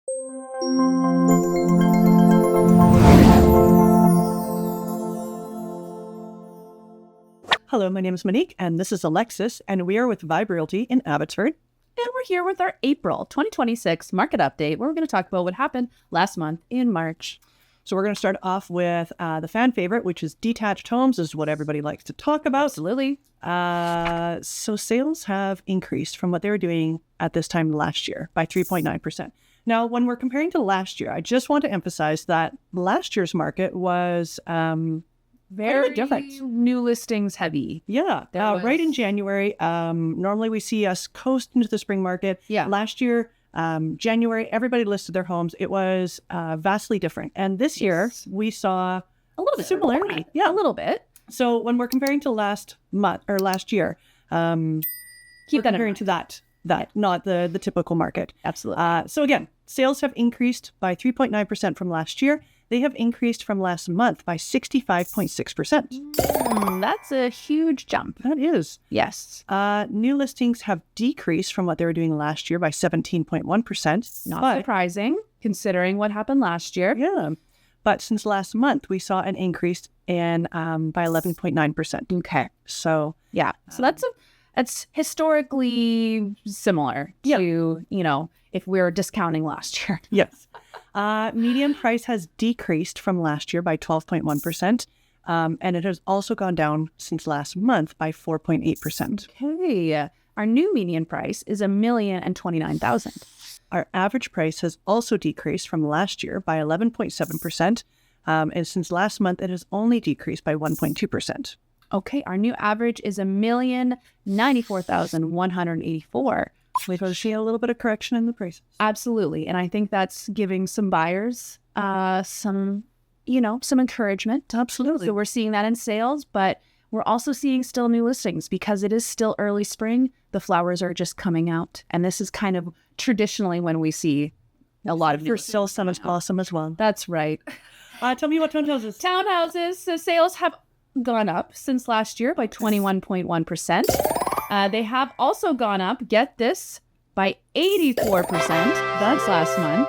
Hello, my name is Monique, and this is Alexis, and we are with Vibe Realty in Abbotsford. And we're here with our April 2026 market update, where we're going to talk about what happened last month in March. So we're going to start off with the fan favorite, which is Detached Homes, is what everybody likes to talk about. Absolutely. So sales have increased from what they were doing at this time last year by 3.9%. Now, when we're comparing to last year, I just want to emphasize that last year's market was Very different. New listings heavy. Yeah, right in January. Normally we see us coast into the spring market. Yeah. Last year, January, everybody listed their homes. It was vastly different. And this year, we saw A little bit. similarity. Yeah, a little bit. So when we're comparing to last month or last year, Keep that in comparing mind. to that, not the typical market. Absolutely. So again, sales have increased by 3.9% from last year. They have increased from last month by 65.6%. That's a huge jump. That is. Yes. New listings have decreased from what they were doing last year by 17.1%. Not surprising, considering what happened last year. Yeah. But since last month, we saw an increase in by 11.9%. Okay. So Yeah. So that's historically similar to, if we're discounting last year. yes. Median price has decreased from last year by 12.1%. And it has also gone down since last month by 4.8%. Okay. Our new median price is $1,029,000. Our average price has also decreased from last year by 11.7%. And since last month, it has only decreased by 1.2%. Okay. Our new average is $1,094,184. We've seen a little bit of correction in the prices. Absolutely. And I think that's giving some buyers some encouragement. Absolutely. So we're seeing that in sales, but we're also seeing still new listings because it is still early spring. The flowers are just coming out. And this is kind of traditionally when we see a lot of new For still some is awesome as well. That's right. Tell me about townhouses. Townhouses, the sales have gone up since last year by 21.1%. They have also gone up, get this, by 84%. That's last month.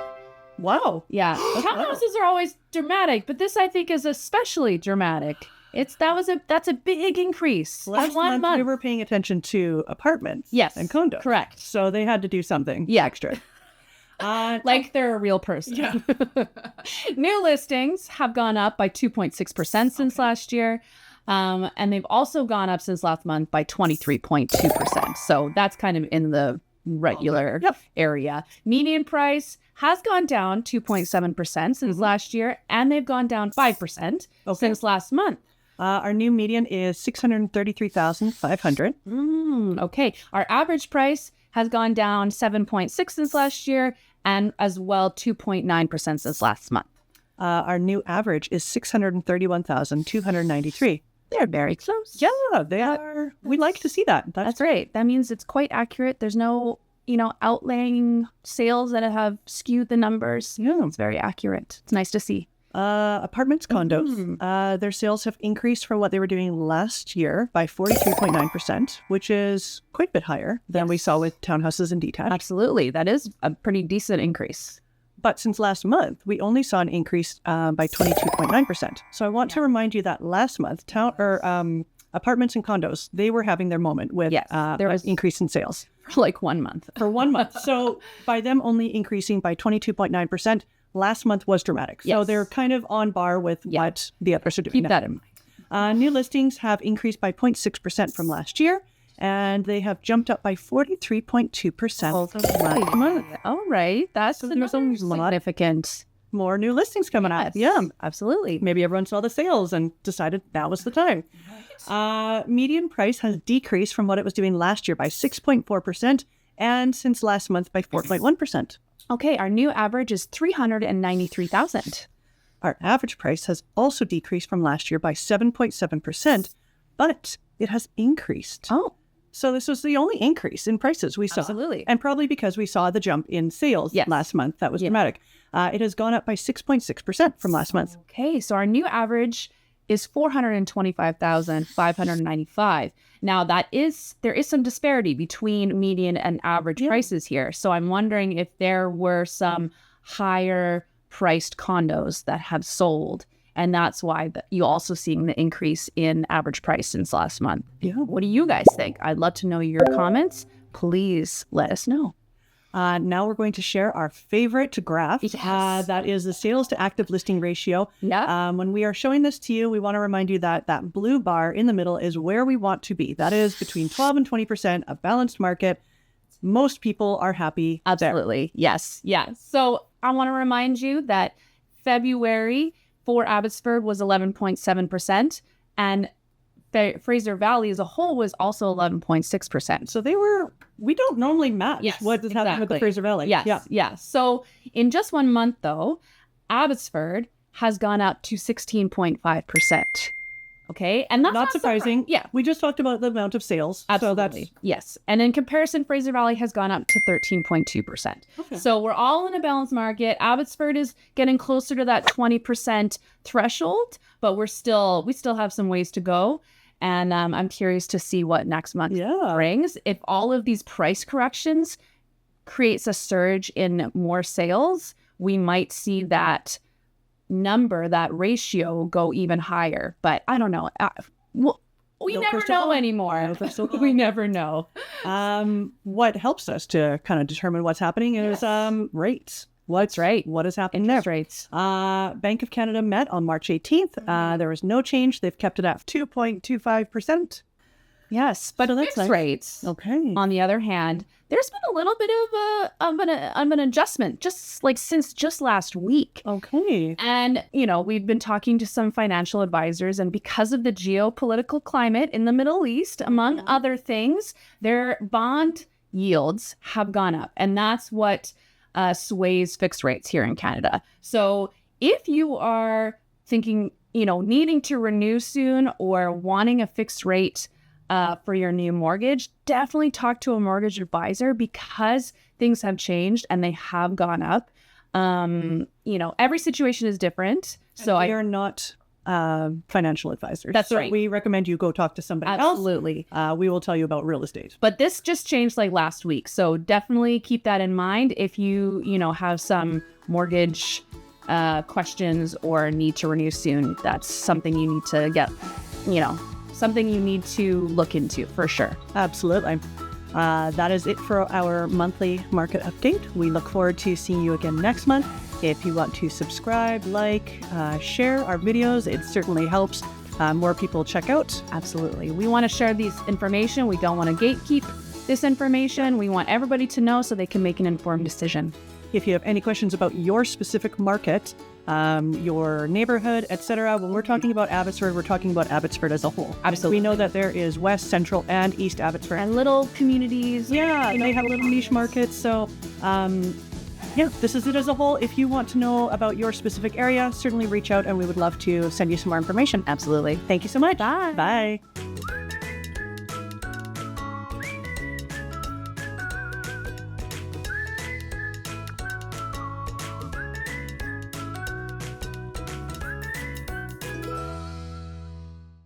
Wow. Yeah. Townhouses are always dramatic, but this I think is especially dramatic. That's a big increase. Last One month we were paying attention to apartments and condos. Correct. So they had to do something extra. Like they're a real person. Yeah. New listings have gone up by 2.6% since last year. And they've also gone up since last month by 23.2%. So that's kind of in the regular area. Median price has gone down 2.7% since last year, and they've gone down 5% since last month. Our new median is $633,500. Okay. Our average price has gone down 7.6% since last year, and as well 2.9% since last month. Our new average is $631,293. They're very close. Yeah, they are. We like to see that. That's great. That means it's quite accurate. There's no, outlaying sales that have skewed the numbers. Yeah. It's very accurate. It's nice to see. Apartments, condos. Their sales have increased from what they were doing last year by 43.9%, which is quite a bit higher than we saw with townhouses and detached. Absolutely. That is a pretty decent increase. But since last month, we only saw an increase by 22.9%. So I want to remind you that last month, apartments and condos, they were having their moment with there was increase in sales. For like 1 month. For 1 month. So by them only increasing by 22.9%, last month was dramatic. So they're kind of on par with what the others are doing. Keep that in mind. New listings have increased by 0.6% from last year. And they have jumped up by 43.2% last month. All right. That's significant. More new listings coming out. Yeah, absolutely. Maybe everyone saw the sales and decided that was the time. Median price has decreased from what it was doing last year by 6.4% and since last month by 4.1%. Okay, our new average is $393,000. Our average price has also decreased from last year by 7.7%, but it has increased. Oh. So this was the only increase in prices we saw. Absolutely. And probably because we saw the jump in sales last month. That was dramatic. It has gone up by 6.6% from last month. Okay, so our new average is $425,595. Now there is some disparity between median and average prices here. So I'm wondering if there were some higher priced condos that have sold. And that's why you're also seeing the increase in average price since last month. Yeah. What do you guys think? I'd love to know your comments. Please let us know. Now we're going to share our favorite graph. Yes. That is the sales to active listing ratio. Yeah. When we are showing this to you, we want to remind you that that blue bar in the middle is where we want to be. That is between 12 and 20%, a balanced market. Most people are happy. Absolutely. Yes. Yeah. So I want to remind you that February for Abbotsford was 11.7%, and Fraser Valley as a whole was also 11.6%. So we don't normally match what is happening with the Fraser Valley. Yes. Yeah. So in just 1 month, though, Abbotsford has gone up to 16.5%. Okay. And that's not surprising. Yeah. We just talked about the amount of sales. Absolutely. So yes. And in comparison, Fraser Valley has gone up to 13.2%. Okay. So we're all in a balanced market. Abbotsford is getting closer to that 20% threshold, but we still have some ways to go. And I'm curious to see what next month brings. If all of these price corrections creates a surge in more sales, we might see that number, that ratio go even higher. But I don't know. We never know anymore. We never know. What helps us to kind of determine what's happening is rates. What's right? What is happening there? Rates. Bank of Canada met on March 18th. There was no change. They've kept it at 2.25%. Yes, but so fixed rates. Okay. On the other hand, there's been a little bit of an adjustment since last week. Okay. And, we've been talking to some financial advisors, and because of the geopolitical climate in the Middle East, among other things, their bond yields have gone up. And that's what sways fixed rates here in Canada. So if you are thinking, needing to renew soon or wanting a fixed rate for your new mortgage, definitely talk to a mortgage advisor because things have changed and they have gone up. Every situation is different. So we are not financial advisors. That's right. We recommend you go talk to somebody else. Absolutely. We will tell you about real estate. But this just changed last week. So definitely keep that in mind if you, have some mortgage questions or need to renew soon. That's something you need to get, something you need to look into for sure. Absolutely. That is it for our monthly market update. We look forward to seeing you again next month. If you want to subscribe, share our videos, it certainly helps more people check out. Absolutely. We want to share this information. We don't want to gatekeep this information. We want everybody to know so they can make an informed decision. If you have any questions about your specific market, your neighborhood, etc., when we're talking about Abbotsford, we're talking about Abbotsford as a whole. Absolutely. We know that there is West, Central, and East Abbotsford. And little communities. Yeah, they have little niche markets. So, this is it as a whole. If you want to know about your specific area, certainly reach out and we would love to send you some more information. Absolutely. Thank you so much. Bye. Bye.